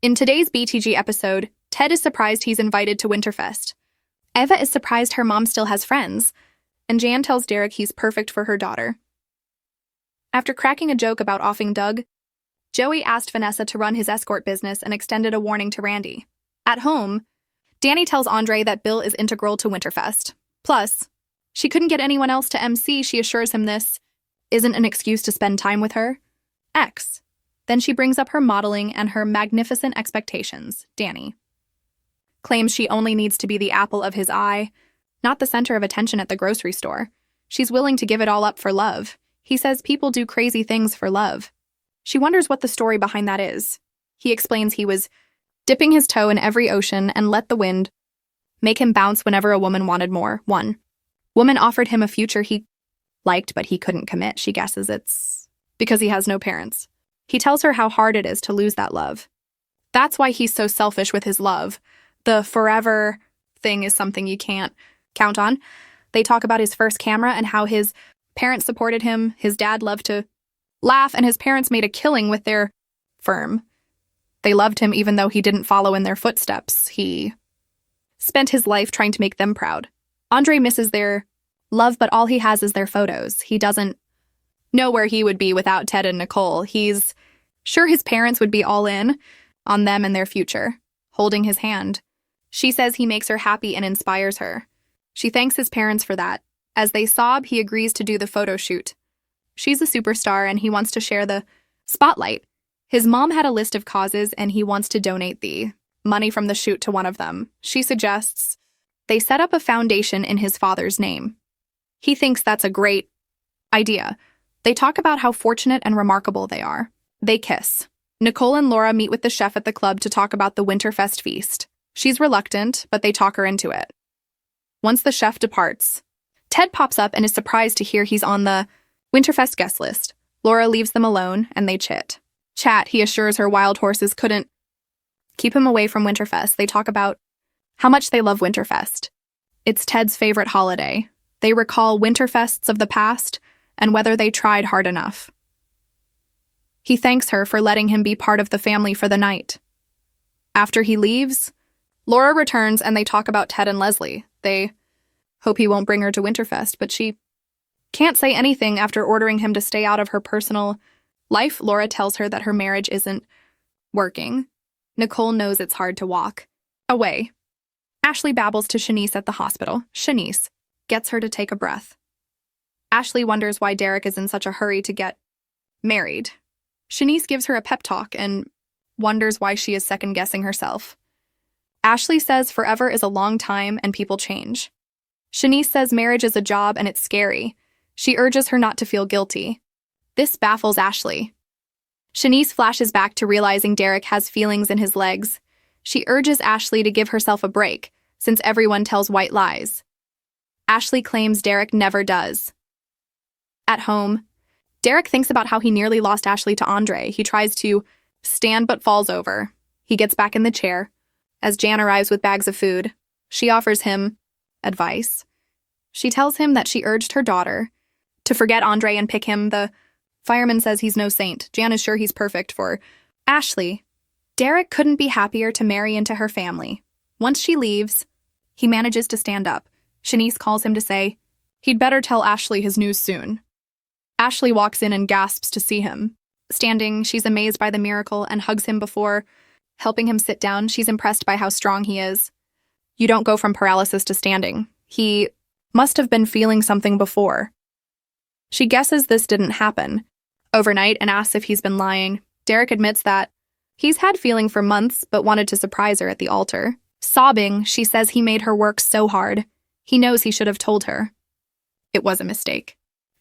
In today's BTG episode, Ted is surprised he's invited to Winterfest. Eva is surprised her mom still has friends, and Jan tells Derek he's perfect for her daughter. After cracking a joke about offing Doug, Joey asked Vanessa to run his escort business and extended a warning to Randy. At home, Dani tells Andre that Bill is integral to Winterfest. Plus, she couldn't get anyone else to MC. She assures him this isn't an excuse to spend time with her. Then she brings up her modeling and her magnificent expectations. Dani claims she only needs to be the apple of his eye, not the center of attention at the grocery store. She's willing to give it all up for love. He says people do crazy things for love. She wonders what the story behind that is. He explains he was dipping his toe in every ocean and let the wind make him bounce whenever a woman wanted more. One woman offered him a future he liked, but he couldn't commit. She guesses it's because he has no parents. He tells her how hard it is to lose that love. That's why he's so selfish with his love. The forever thing is something you can't count on. They talk about his first camera and how his parents supported him. His dad loved to laugh, and his parents made a killing with their firm. They loved him even though he didn't follow in their footsteps. He spent his life trying to make them proud. Andre misses their love, but all he has is their photos. He doesn't know where he would be without Ted and Nicole. He's sure his parents would be all in on them and their future, holding his hand. She says he makes her happy and inspires her. She thanks his parents for that. As they sob, he agrees to do the photo shoot. She's a superstar and he wants to share the spotlight. His mom had a list of causes and he wants to donate the money from the shoot to one of them. She suggests they set up a foundation in his father's name. He thinks that's a great idea. They talk about how fortunate and remarkable they are. They kiss. Nicole and Laura meet with the chef at the club to talk about the Winterfest feast. She's reluctant, but they talk her into it. Once the chef departs, Ted pops up and is surprised to hear he's on the Winterfest guest list. Laura leaves them alone, and they chat. He assures her wild horses couldn't keep him away from Winterfest. They talk about how much they love Winterfest. It's Ted's favorite holiday. They recall Winterfests of the past and whether they tried hard enough. He thanks her for letting him be part of the family for the night. After he leaves, Laura returns and they talk about Ted and Leslie. They hope he won't bring her to Winterfest, but she can't say anything after ordering him to stay out of her personal life. Laura tells her that her marriage isn't working. Nicole knows it's hard to walk away. Ashley babbles to Shanice at the hospital. Shanice gets her to take a breath. Ashley wonders why Derek is in such a hurry to get married. Shanice gives her a pep talk and wonders why she is second-guessing herself. Ashley says forever is a long time and people change. Shanice says marriage is a job and it's scary. She urges her not to feel guilty. This baffles Ashley. Shanice flashes back to realizing Derek has feelings in his legs. She urges Ashley to give herself a break, since everyone tells white lies. Ashley claims Derek never does. At home, Derek thinks about how he nearly lost Ashley to Andre. He tries to stand but falls over. He gets back in the chair. As Jan arrives with bags of food, she offers him advice. She tells him that she urged her daughter to forget Andre and pick him. The fireman says he's no saint. Jan is sure he's perfect for Ashley. Derek couldn't be happier to marry into her family. Once she leaves, he manages to stand up. Shanice calls him to say he'd better tell Ashley his news soon. Ashley walks in and gasps to see him. Standing, she's amazed by the miracle and hugs him before helping him sit down. She's impressed by how strong he is. You don't go from paralysis to standing. He must have been feeling something before. She guesses this didn't happen overnight and asks if he's been lying. Derek admits that he's had feeling for months but wanted to surprise her at the altar. Sobbing, she says he made her work so hard. He knows he should have told her. It was a mistake.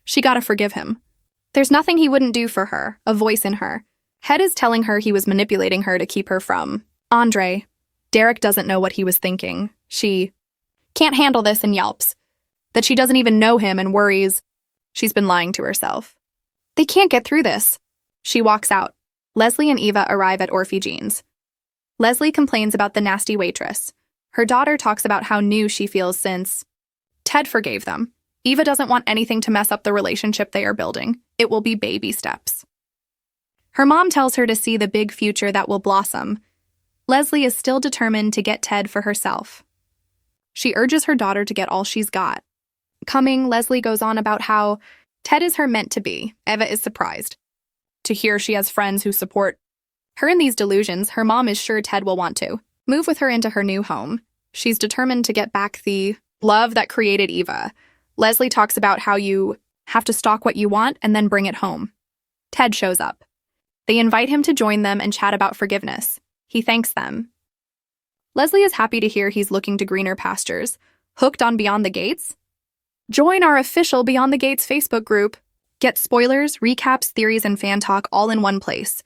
She gotta forgive him. There's nothing he wouldn't do for her, a voice in her. Head is telling her he was manipulating her to keep her from Andre. Derek doesn't know what he was thinking. She can't handle this and yelps that she doesn't even know him and worries she's been lying to herself. They can't get through this. She walks out. Leslie and Eva arrive at Orphe Jeans. Leslie complains about the nasty waitress. Her daughter talks about how new she feels since Ted forgave them. Eva doesn't want anything to mess up the relationship they are building. It will be baby steps. Her mom tells her to see the big future that will blossom. Leslie is still determined to get Ted for herself. She urges her daughter to get all she's got. Leslie goes on about how Ted is her meant to be. Eva is surprised to hear she has friends who support her in these delusions. Her mom is sure Ted will want to move with her into her new home. She's determined to get back the love that created Eva. Leslie talks about how you have to stalk what you want and then bring it home. Ted shows up. They invite him to join them and chat about forgiveness. He thanks them. Leslie is happy to hear he's looking to greener pastures. Hooked on Beyond the Gates? Join our official Beyond the Gates Facebook group. Get spoilers, recaps, theories, and fan talk all in one place.